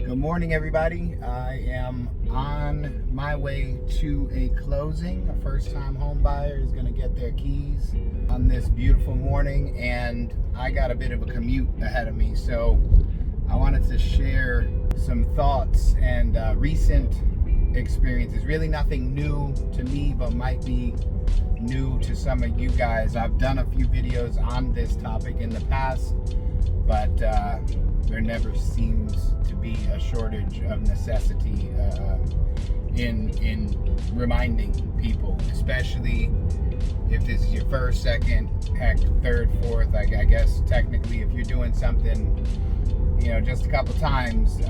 Good morning, everybody. I am on my way to a closing. A first-time home buyer is going to get their keys on this beautiful morning, and I got a bit of a commute ahead of me, so I wanted to share some thoughts and recent experiences. Really nothing new to me, but might be new to some of you guys. I've done a few videos on this topic in the past, but there never seems to be a shortage of necessity in reminding people, especially if this is your first, second, heck, third, fourth. I guess technically if you're doing something, just a couple times,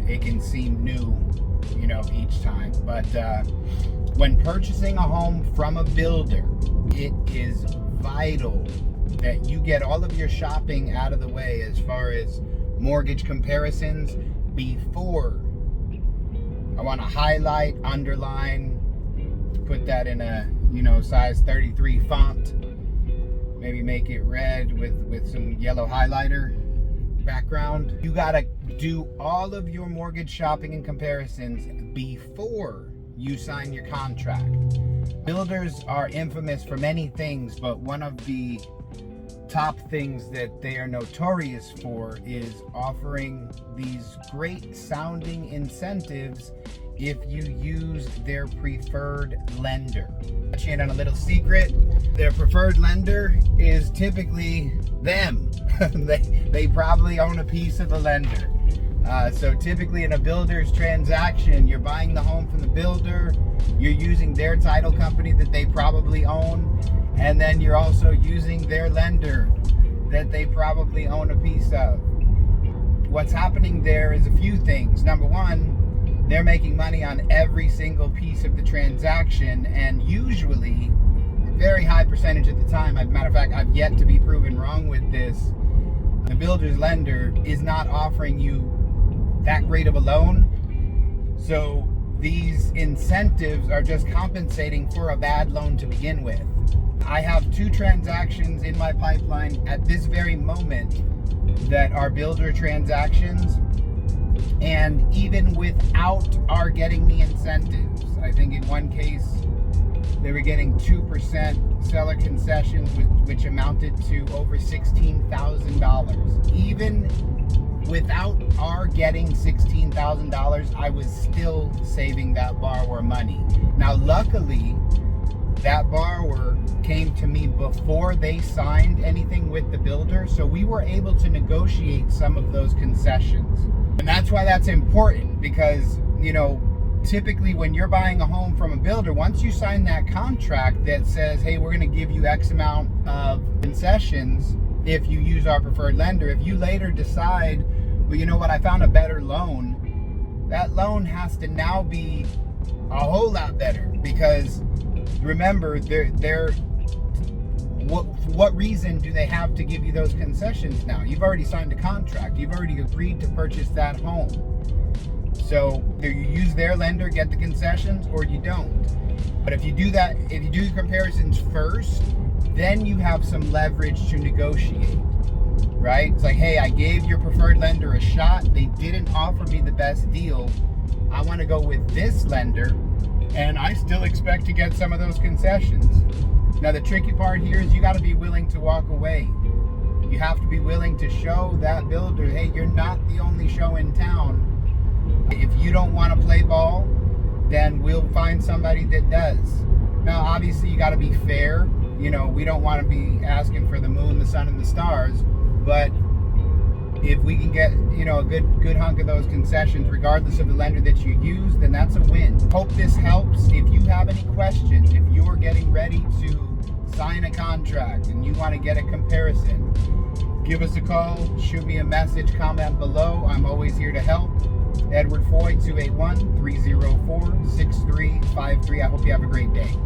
it can seem new, each time. But when purchasing a home from a builder, it is vital that you get all of your shopping out of the way as far as mortgage comparisons before. I want to highlight, underline, put that in a size 33 font, maybe make it red with some yellow highlighter background. You gotta do all of your mortgage shopping and comparisons before you sign your contract. Builders are infamous for many things, but one of the top things that they are notorious for is offering these great sounding incentives if you use their preferred lender. Let you in on a little secret. Their preferred lender is typically them. they probably own a piece of the lender. So typically in a builder's transaction, you're buying the home from the builder, you're using their title company that they probably own, and then you're also using their lender that they probably own a piece of. What's happening there is a few things. Number one, they're making money on every single piece of the transaction, and usually, a very high percentage of the time, matter of fact, I've yet to be proven wrong with this, the builder's lender is not offering you that great of a loan. So these incentives are just compensating for a bad loan to begin with. I have 2 transactions in my pipeline at this very moment that are builder transactions, and even without our getting the incentives, I think in one case they were getting 2% seller concessions, which amounted to over $16,000. Even without our getting $16,000, I was still saving that borrower money. Now, luckily, that borrower came to me before they signed anything with the builder, so we were able to negotiate some of those concessions. And that's why that's important, because, typically when you're buying a home from a builder, once you sign that contract that says, hey, we're going to give you X amount of concessions if you use our preferred lender, if you later decide, well, you know what, I found a better loan, that loan has to now be a whole lot better, because remember, what reason do they have to give you those concessions now? You've already signed a contract. You've already agreed to purchase that home. So either you use their lender, get the concessions, or you don't. But if you do that, if you do the comparisons first, then you have some leverage to negotiate, right? It's like, hey, I gave your preferred lender a shot. They didn't offer me the best deal. I want to go with this lender, and I still expect to get some of those concessions. Now, the tricky part here is you got to be willing to walk away. You have to be willing to show that builder, hey, you're not the only show in town. If you don't want to play ball, then we'll find somebody that does. Now, obviously, you got to be fair. We don't want to be asking for the moon, the sun, and the stars. But if we can get, a good hunk of those concessions, regardless of the lender that you use, then that's a win. Hope this helps. If you have any questions, if you're getting ready to sign a contract and you want to get a comparison, give us a call, shoot me a message, comment below. I'm always here to help. Edward Foy, 281-304-6353. I hope you have a great day.